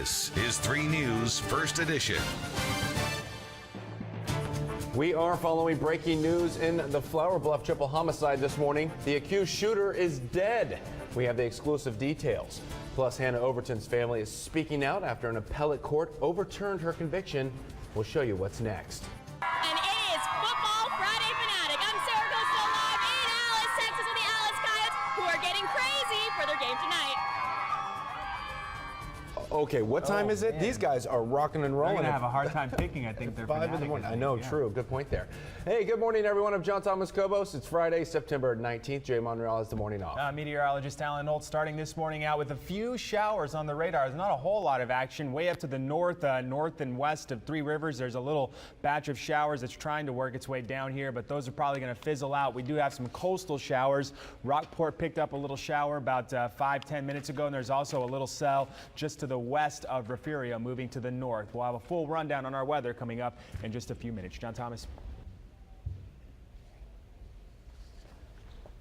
This is 3 News First Edition. We are following breaking news in the Flower Bluff triple homicide this morning. The accused shooter is dead. We have the exclusive details. Plus, Hannah Overton's family is speaking out after an appellate court overturned her conviction. We'll show you what's next. And it is Football Friday Fanatic. I'm Sarah Coastal live in Alice, Texas with the Alice Coyotes, who are getting crazy for their game tonight. Okay, what time is it? Man. These guys are rocking and rolling. They're going to have a hard time picking. I think they're 5 in the morning. I know, yeah. true. Good point there. Hey, good morning, everyone. I'm John Thomas Cobos. It's Friday, September 19th. Jay Monreal has the morning off. Meteorologist Alan Holt starting this morning out with a few showers on the radar. There's not a whole lot of action. Way up to the north and west of Three Rivers, there's a little batch of showers that's trying to work its way down here, but those are probably going to fizzle out. We do have some coastal showers. Rockport picked up a little shower about 5-10 minutes ago, and there's also a little cell just to the west of Refugio moving to the north. We'll have a full rundown on our weather coming up in just a few minutes. John Thomas.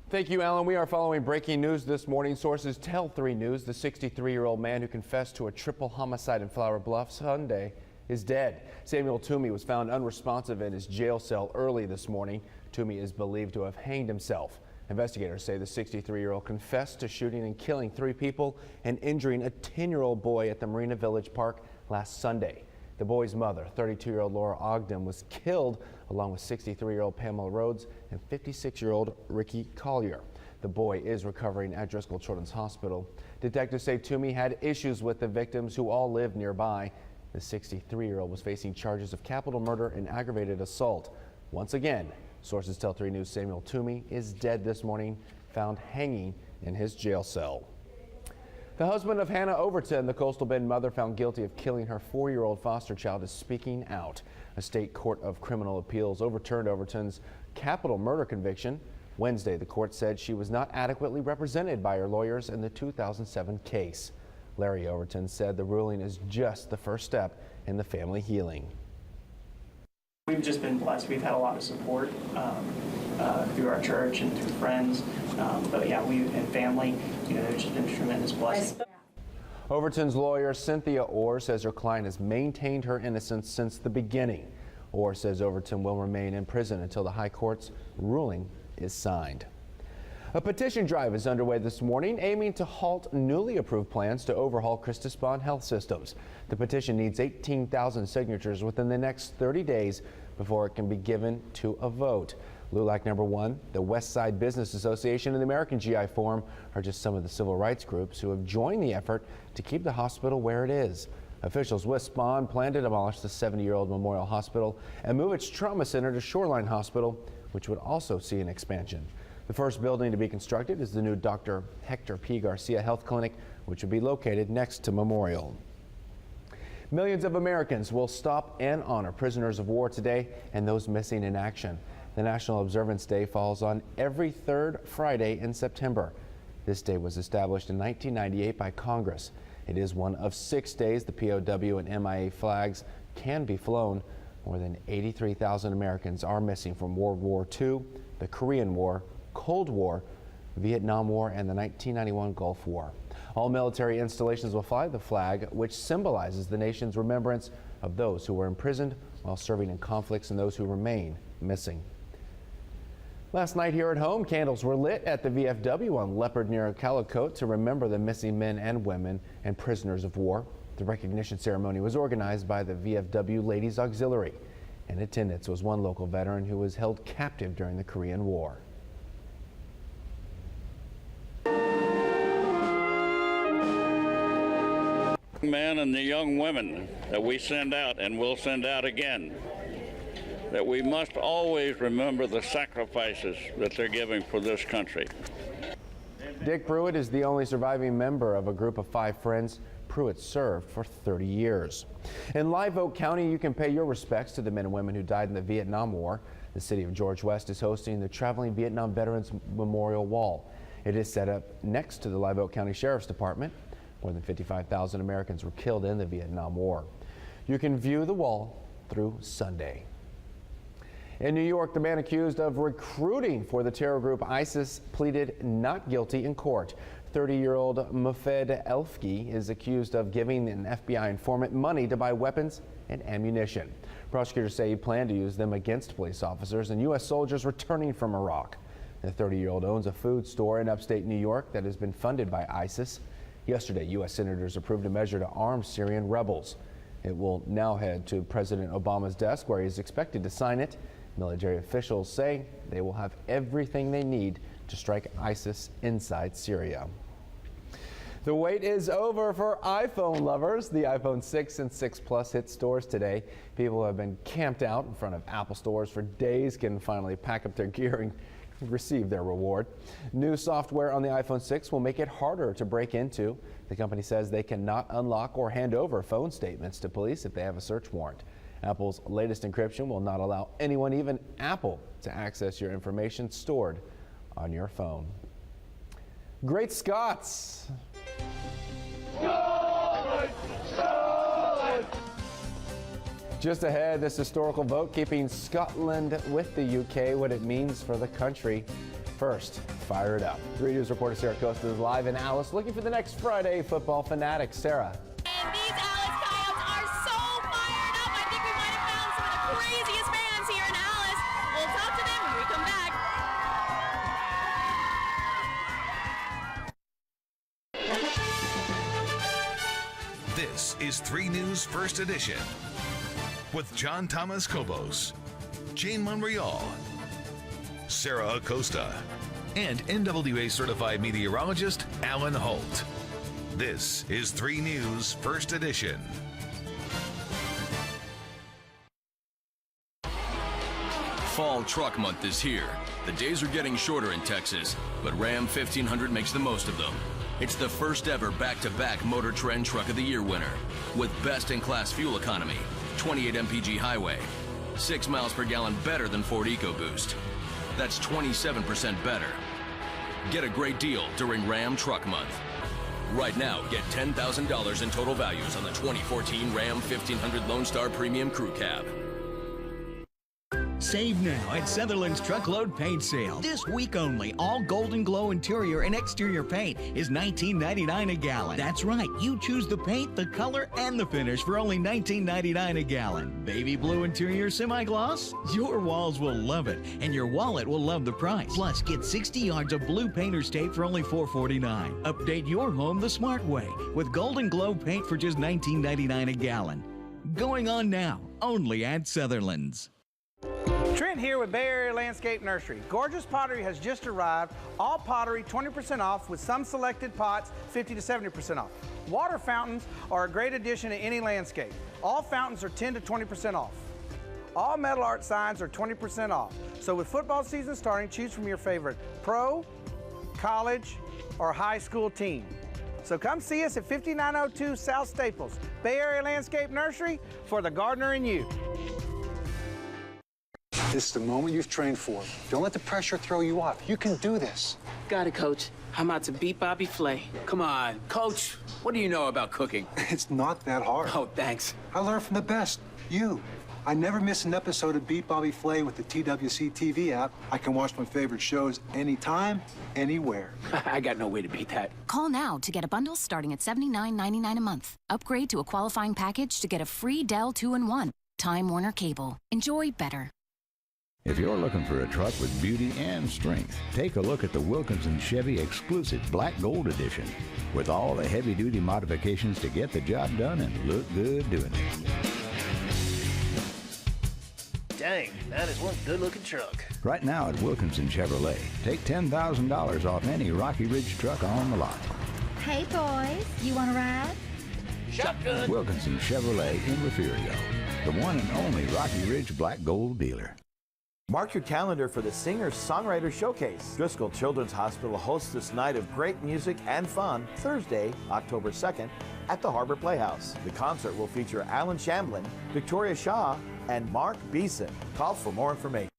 Thank you, Alan. We are following breaking news this morning. Sources tell 3 News the 63-year-old man who confessed to a triple homicide in Flower Bluff Sunday is dead. Samuel Toomey was found unresponsive in his jail cell early this morning. Toomey is believed to have hanged himself. Investigators say the 63-year-old confessed to shooting and killing 3 people and injuring a 10-year-old boy at the Marina Village Park last Sunday. The boy's mother, 32-year-old Laura Ogden, was killed along with 63-year-old Pamela Rhodes and 56-year-old Ricky Collier. The boy is recovering at Driscoll Children's Hospital. Detectives say Toomey had issues with the victims who all lived nearby. The 63-year-old was facing charges of capital murder and aggravated assault. Once again, sources tell 3 News Samuel Toomey is dead this morning, found hanging in his jail cell. The husband of Hannah Overton, the Coastal Bend mother found guilty of killing her 4-year-old foster child, is speaking out. A state court of criminal appeals overturned Overton's capital murder conviction. Wednesday, the court said she was not adequately represented by her lawyers in the 2007 case. Larry Overton said the ruling is just the first step in the family healing. We've just been blessed. We've had a lot of support through our church and through friends. But yeah, we and family, there's just been a tremendous blessing. Overton's lawyer, Cynthia Orr, says her client has maintained her innocence since the beginning. Orr says Overton will remain in prison until the high court's ruling is signed. A petition drive is underway this morning aiming to halt newly approved plans to overhaul Christus Bond Health Systems. The petition needs 18,000 signatures within the next 30 days before it can be given to a vote. LULAC number 1, the West Side Business Association, and the American GI Forum are just some of the civil rights groups who have joined the effort to keep the hospital where it is. Officials with Bond plan to demolish the 70-year-old Memorial Hospital and move its trauma center to Shoreline Hospital, which would also see an expansion. The first building to be constructed is the new Dr. Hector P. Garcia Health Clinic, which will be located next to Memorial. Millions of Americans will stop and honor prisoners of war today and those missing in action. The National Observance Day falls on every 3rd Friday in September. This day was established in 1998 by Congress. It is one of 6 days the POW and MIA flags can be flown. More than 83,000 Americans are missing from World War II, the Korean War, Cold War, Vietnam War, and the 1991 Gulf War. All military installations will fly the flag, which symbolizes the nation's remembrance of those who were imprisoned while serving in conflicts and those who remain missing. Last night here at home, candles were lit at the VFW on Leopard near Calicote to remember the missing men and women and prisoners of war. The recognition ceremony was organized by the VFW Ladies Auxiliary. In attendance was one local veteran who was held captive during the Korean War. Men and the young women that we send out and will send out again, that we must always remember the sacrifices that they're giving for this country. Dick Pruitt is the only surviving member of a group of 5 friends. Pruitt served for 30 years. In Live Oak County, you can pay your respects to the men and women who died in the Vietnam War. The city of George West is hosting the Traveling Vietnam Veterans Memorial Wall. It is set up next to the Live Oak County Sheriff's Department. More than 55,000 Americans were killed in the Vietnam War. You can view the wall through Sunday. In New York, the man accused of recruiting for the terror group ISIS pleaded not guilty in court. 30-year-old Mufed Elfki is accused of giving an FBI informant money to buy weapons and ammunition. Prosecutors say he planned to use them against police officers and U.S. soldiers returning from Iraq. The 30-year-old owns a food store in upstate New York that has been funded by ISIS. Yesterday, U.S. senators approved a measure to arm Syrian rebels. It will now head to President Obama's desk, where he is expected to sign it. Military officials say they will have everything they need to strike ISIS inside Syria. The wait is over for iPhone lovers. The iPhone 6 and 6 Plus hit stores today. People who have been camped out in front of Apple stores for days can finally pack up their gear and receive their reward. New software on the iPhone 6 will make it harder to break into. The company says they cannot unlock or hand over phone statements to police if they have a search warrant. Apple's latest encryption will not allow anyone, even Apple, to access your information stored on your phone. Great Scots! Just ahead, this historical vote keeping Scotland with the UK, what it means for the country. First, fire it up. 3 News reporter Sarah Costa is live in Alice looking for the next Friday football fanatic. Sarah. And these Alice Coyotes are so fired up. I think we might have found some of the craziest fans here in Alice. We'll talk to them when we come back. This is 3 News First Edition with John Thomas Kobos, Jane Monreal, Sarah Acosta, and NWA certified meteorologist Alan Holt. This is 3 News First Edition. Fall Truck Month is here. The days are getting shorter in Texas, but Ram 1500 makes the most of them. It's the first ever back-to-back Motor Trend Truck of the Year winner with best-in-class fuel economy, 28 mpg highway, 6 miles per gallon better than Ford EcoBoost. That's 27% better. Get a great deal during Ram Truck Month. Right now, get $10,000 in total values on the 2014 Ram 1500 Lone Star Premium Crew Cab. Save now at Sutherland's Truckload Paint Sale. This week only, all Golden Glow interior and exterior paint is $19.99 a gallon. That's right, you choose the paint, the color, and the finish for only $19.99 a gallon. Baby blue interior semi-gloss? Your walls will love it, and your wallet will love the price. Plus, get 60 yards of blue painter's tape for only $4.49. Update your home the smart way with Golden Glow paint for just $19.99 a gallon. Going on now, only at Sutherland's. Trent here with Bay Area Landscape Nursery. Gorgeous pottery has just arrived. All pottery 20% off with some selected pots 50 to 70% off. Water fountains are a great addition to any landscape. All fountains are 10 to 20% off. All metal art signs are 20% off. So with football season starting, choose from your favorite pro, college, or high school team. So come see us at 5902 South Staples, Bay Area Landscape Nursery, for the gardener in you. This is the moment you've trained for. Don't let the pressure throw you off. You can do this. Got it, Coach. I'm out to beat Bobby Flay. Come on, Coach. What do you know about cooking? It's not that hard. Oh, thanks. I learned from the best. You. I never miss an episode of Beat Bobby Flay with the TWC TV app. I can watch my favorite shows anytime, anywhere. I got no way to beat that. Call now to get a bundle starting at $79.99 a month. Upgrade to a qualifying package to get a free Dell 2-in-1. Time Warner Cable. Enjoy better. If you're looking for a truck with beauty and strength, take a look at the Wilkinson Chevy Exclusive Black Gold Edition with all the heavy-duty modifications to get the job done and look good doing it. Dang, that is one good-looking truck. Right now at Wilkinson Chevrolet, take $10,000 off any Rocky Ridge truck on the lot. Hey, boys, you want to ride? Shotgun. Wilkinson Chevrolet in Refugio, the one and only Rocky Ridge Black Gold dealer. Mark your calendar for the Singer-Songwriter Showcase. Driscoll Children's Hospital hosts this night of great music and fun Thursday, October 2nd at the Harbor Playhouse. The concert will feature Alan Shamblin, Victoria Shaw, and Mark Beeson. Call for more information.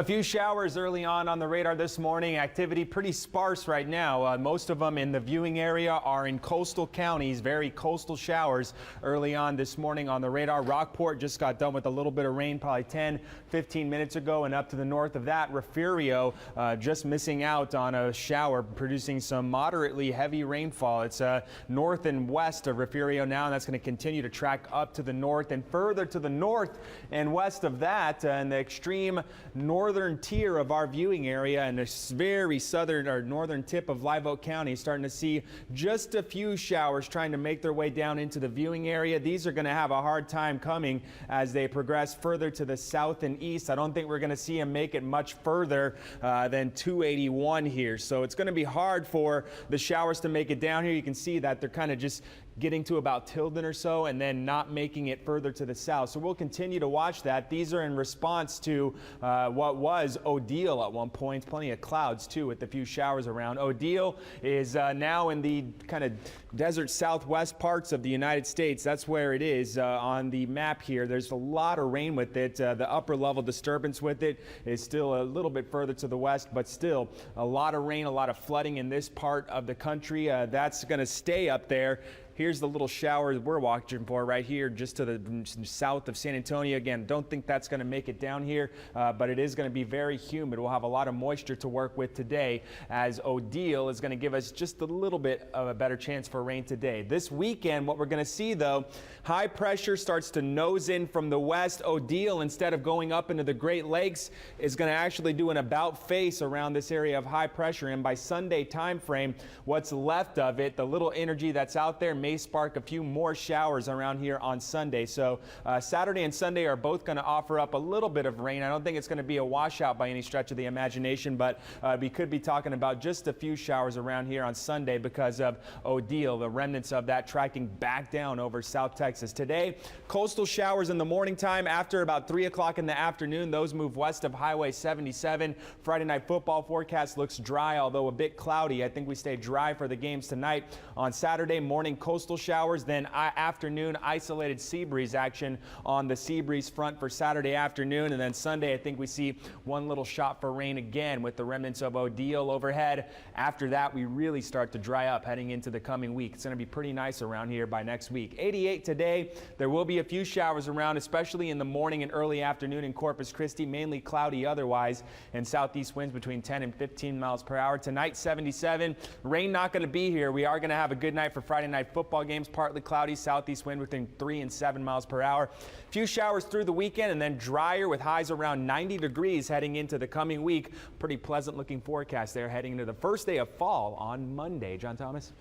A few showers early on the radar this morning. Activity pretty sparse right now. Most of them in the viewing area are in coastal counties, very coastal showers early on this morning on the radar. Rockport just got done with a little bit of rain probably 10-15 minutes ago, and up to the north of that, Refugio just missing out on a shower producing some moderately heavy rainfall. It's north and west of Refugio now, and that's going to continue to track up to the north and further to the north and west of that in the extreme northern tier of our viewing area and the very southern or northern tip of Live Oak County, starting to see just a few showers trying to make their way down into the viewing area. These are going to have a hard time coming as they progress further to the south and east. I don't think we're going to see them make it much further than 281 here. So it's going to be hard for the showers to make it down here. You can see that they're kind of just getting to about Tilden or so and then not making it further to the south. So we'll continue to watch that. These are in response to what was Odile at one point. Plenty of clouds too with a few showers around. Odile is now in the kind of desert southwest parts of the United States. That's where it is on the map here. There's a lot of rain with it. The upper level disturbance with it is still a little bit further to the west, but still a lot of rain, a lot of flooding in this part of the country. That's going to stay up there. Here's the little shower that we're watching for right here just to the south of San Antonio. Again, don't think that's going to make it down here, but it is going to be very humid. We'll have a lot of moisture to work with today, as Odile is going to give us just a little bit of a better chance for rain today. This weekend, what we're going to see, though, high pressure starts to nose in from the west. Odile, instead of going up into the Great Lakes, is going to actually do an about face around this area of high pressure. And by Sunday time frame, what's left of it, the little energy that's out there, may spark a few more showers around here on Sunday. So Saturday and Sunday are both going to offer up a little bit of rain. I don't think it's going to be a washout by any stretch of the imagination, but we could be talking about just a few showers around here on Sunday because of Odile, the remnants of that tracking back down over South Texas. Today, coastal showers in the morning time. After about 3 o'clock in the afternoon, those move west of Highway 77. Friday night football forecast looks dry, although a bit cloudy. I think we stay dry for the games tonight. On Saturday morning, coastal showers, then afternoon isolated sea breeze action on the sea breeze front for Saturday afternoon, and then Sunday I think we see one little shot for rain again with the remnants of Odile overhead. After that, we really start to dry up heading into the coming week. It's going to be pretty nice around here by next week. 88 today. There will be a few showers around, especially in the morning and early afternoon in Corpus Christi, mainly cloudy otherwise, and southeast winds between 10 and 15 miles per hour. Tonight, 77. Rain not going to be here. We are going to have a good night for Friday night football games. Partly cloudy, southeast wind within 3 and 7 miles per hour. Few showers through the weekend and then drier with highs around 90 degrees heading into the coming week. Pretty pleasant looking forecast there heading into the first day of fall on Monday. John Thomas.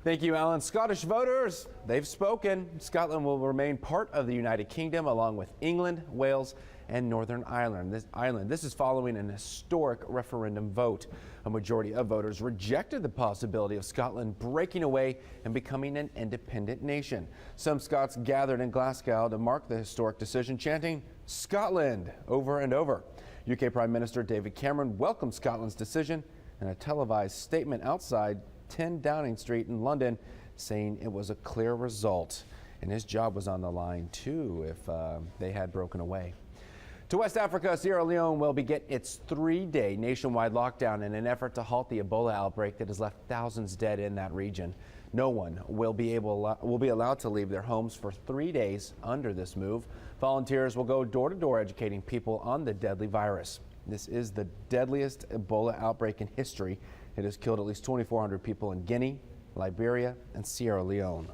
Thank you, Alan. Scottish voters, they've spoken. Scotland will remain part of the United Kingdom along with England, Wales, and Northern Ireland. This is following an historic referendum vote. A majority of voters rejected the possibility of Scotland breaking away and becoming an independent nation. Some Scots gathered in Glasgow to mark the historic decision, chanting "Scotland" over and over. UK Prime Minister David Cameron welcomed Scotland's decision in a televised statement outside 10 Downing Street in London, saying it was a clear result. And his job was on the line, too, if they had broken away. To West Africa, Sierra Leone will begin its 3-day nationwide lockdown in an effort to halt the Ebola outbreak that has left thousands dead in that region. No one will be allowed to leave their homes for 3 days under this move. Volunteers will go door to door educating people on the deadly virus. This is the deadliest Ebola outbreak in history. It has killed at least 2,400 people in Guinea, Liberia, and Sierra Leone.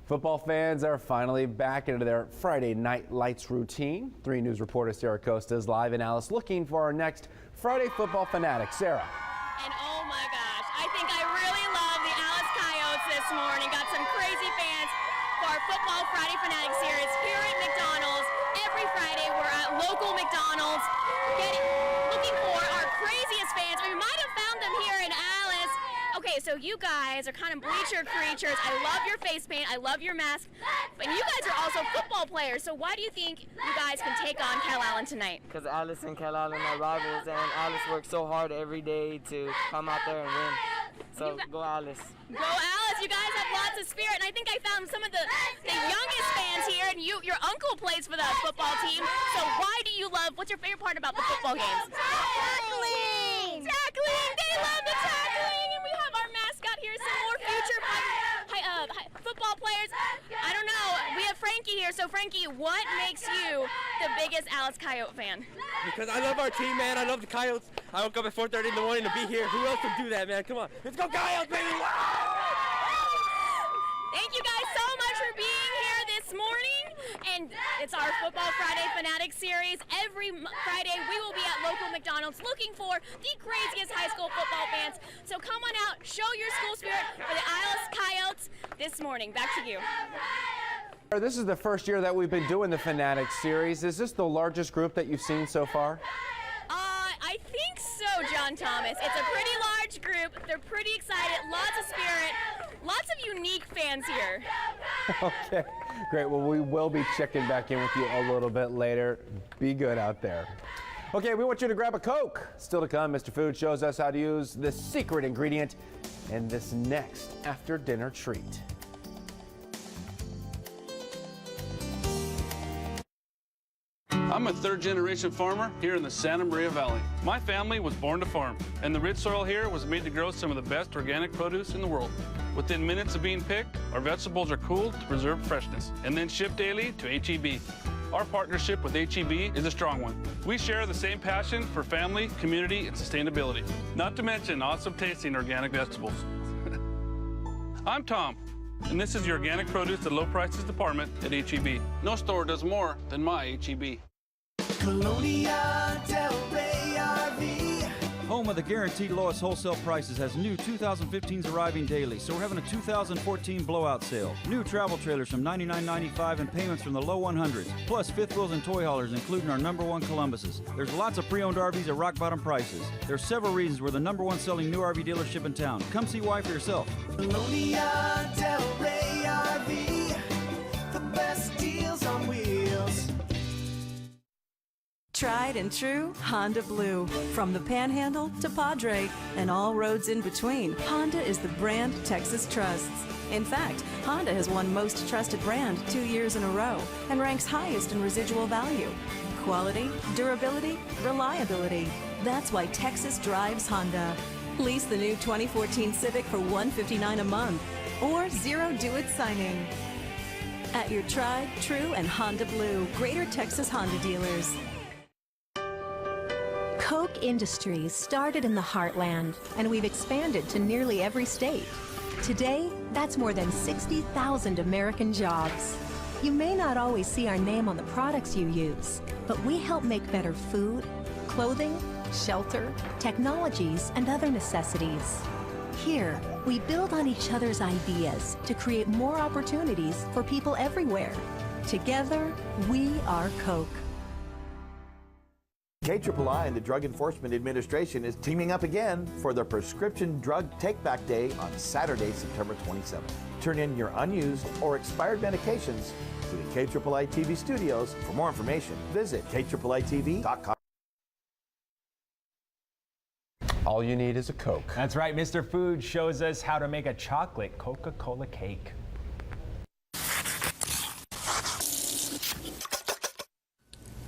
Football fans are finally back into their Friday night lights routine. 3 News reporter Sarah Costa is live in Alice looking for our next Friday football fanatic. Sarah. And oh my gosh, I think I really love the Alice Coyotes this morning. Got some crazy fans for our Football Friday Fanatic series here at McDonald's. Every Friday we're at local McDonald's looking for our craziest fans. We might have found them here in Alice. Okay, so you guys are kind of bleacher creatures. I love your face paint. I love your mask. And you guys are also football players. So why do you think you guys can take on Calallen tonight? Because Alice and Calallen are rivals, and Alice works so hard every day to come out there and win. So go Alice. Go Alice, you guys have lots of spirit, and I think I found some of the youngest fans here, and your uncle plays for the football team. So why do you love, what's your favorite part about the football games? Tackling! Tackling! They love the tackling! And we have our mascot here, some more future football players. I don't know, we have Frankie here, so Frankie, what makes you the biggest Alice Coyote fan? Because I love our team, man. I love the Coyotes. I woke up at 4:30 in the morning to be here. Who else would do that, man? Come on. Let's go Coyotes, baby! Thank you guys so much for being here this morning. And it's our Football Friday Fanatics series. Every Friday we will be at local McDonald's looking for the craziest high school football fans. So come on out, show your school spirit for the Alice Coyotes this morning. Back to you. This is the first year that we've been doing the Fanatics series. Is this the largest group that you've seen so far? I think so, John Thomas. It's a pretty large group. They're pretty excited. Lots of spirit. Lots of unique fans here. Okay, great. Well, we will be checking back in with you a little bit later. Be good out there. Okay, we want you to grab a Coke. Still to come, Mr. Food shows us how to use the secret ingredient in this next after-dinner treat. I'm a third-generation farmer here in the Santa Maria Valley. My family was born to farm, and the rich soil here was made to grow some of the best organic produce in the world. Within minutes of being picked, our vegetables are cooled to preserve freshness, and then shipped daily to H-E-B. Our partnership with H-E-B is a strong one. We share the same passion for family, community, and sustainability, not to mention awesome-tasting organic vegetables. I'm Tom, and this is your organic produce at low prices department at H-E-B. No store does more than my H-E-B. Colonia Del Rey RV. Home of the guaranteed lowest wholesale prices has new 2015s arriving daily, so we're having a 2014 blowout sale. New travel trailers from $99.95 and payments from the low 100s, plus fifth wheels and toy haulers, including our #1 Columbuses. There's lots of pre-owned RVs at rock bottom prices. There's several reasons we're the #1 selling new RV dealership in town. Come see why for yourself. Colonia Del Rey RV. The best deals on wheels. Tried and true Honda Blue. From the Panhandle to Padre and all roads in between, Honda is the brand Texas trusts. In fact, Honda has won Most Trusted Brand 2 years in a row and ranks highest in residual value. Quality, durability, reliability. That's why Texas drives Honda. Lease the new 2014 Civic for $159 a month or zero do-it signing. At your tried, true, and Honda Blue, Greater Texas Honda dealers. Koch Industries started in the heartland, and we've expanded to nearly every state. Today, that's more than 60,000 American jobs. You may not always see our name on the products you use, but we help make better food, clothing, shelter, technologies, and other necessities. Here, we build on each other's ideas to create more opportunities for people everywhere. Together, we are Koch. KIII and the Drug Enforcement Administration is teaming up again for the Prescription Drug Take-Back Day on Saturday, September 27th. Turn in your unused or expired medications to the KIII TV studios. For more information, visit KIIITV.com. All you need is a Coke. That's right. Mr. Food shows us how to make a chocolate Coca-Cola cake.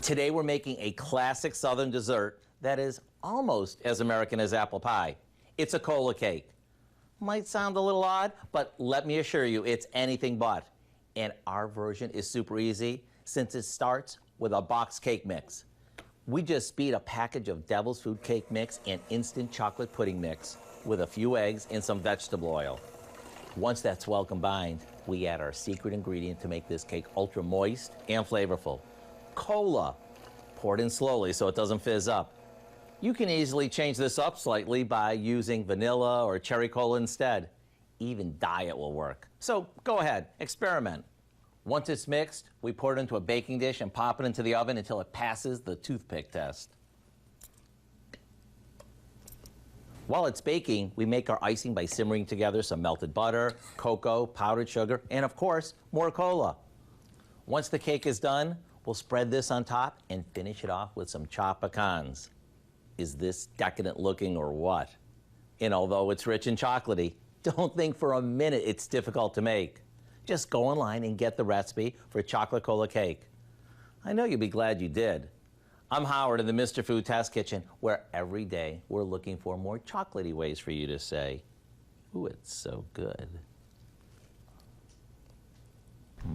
Today we're making a classic Southern dessert that is almost as American as apple pie. It's a cola cake. Might sound a little odd, but let me assure you, it's anything but. And our version is super easy since it starts with a box cake mix. We just speed a package of Devil's Food cake mix and instant chocolate pudding mix with a few eggs and some vegetable oil. Once that's well combined, we add our secret ingredient to make this cake ultra moist and flavorful. Cola, poured in slowly so it doesn't fizz up. You can easily change this up slightly by using vanilla or cherry cola instead. Even diet will work. So go ahead, experiment. Once it's mixed, we pour it into a baking dish and pop it into the oven until it passes the toothpick test. While it's baking, we make our icing by simmering together some melted butter, cocoa, powdered sugar, and of course, more cola. Once the cake is done, we'll spread this on top and finish it off with some chopped pecans. Is this decadent looking or what? And although it's rich and chocolatey, don't think for a minute it's difficult to make. Just go online and get the recipe for chocolate cola cake. I know you'll be glad you did. I'm Howard in the Mr. Food Test Kitchen, where every day we're looking for more chocolatey ways for you to say, ooh, it's so good.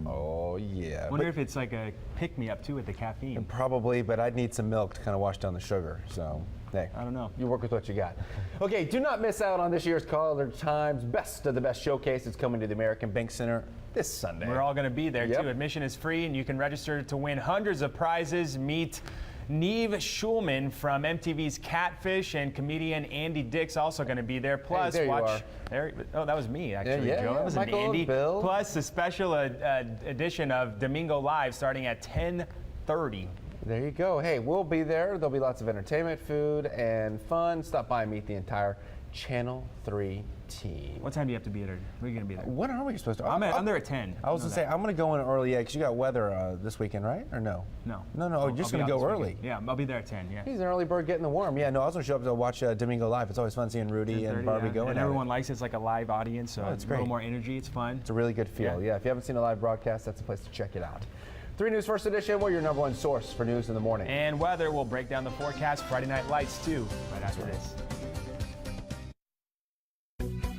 Oh, yeah. I wonder if it's like a pick-me-up, too, with the caffeine. Probably, but I'd need some milk to kind of wash down the sugar. So, hey, I don't know. You work with what you got. Okay, do not miss out on this year's Caller Times Best of the Best Showcase. It's coming to the American Bank Center this Sunday. We're all going to be there, Yep. too. Admission is free, and you can register to win hundreds of prizes. Meet Neve Schulman from MTV's Catfish, and comedian Andy Dick's also going to be there. Plus, there you watch. are. There, oh, that was me, actually, Yeah, Joe. That was Michael, Andy. Bill. Plus, a special edition of Domingo Live starting at 10:30. There you go. Hey, we'll be there. There'll be lots of entertainment, food, and fun. Stop by and meet the entire Channel 3 team. What time do you have to be there? Where are you going to be there? When are we supposed to? I'm there at 10. I was going to say, I'm going to go in early, because you got weather this weekend, right? Or no? No. No, I'll you're just be going to out go this early. weekend. Yeah, I'll be there at 10, yeah. He's an early bird getting the worm. Yeah, no, I was going to show up to watch Domingo Live. It's always fun seeing Rudy and 10:30, Barbie yeah. going And at everyone it. likes it. It's like a live audience, so it's a great. little more energy. It's fun. It's a really good feel. Yeah, if you haven't seen a live broadcast, that's the place to check it out. 3 News First Edition, we're your #1 source for news in the morning. And weather, we'll break down the forecast. Friday Night Lights, too, right after this.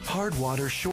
Hard water short.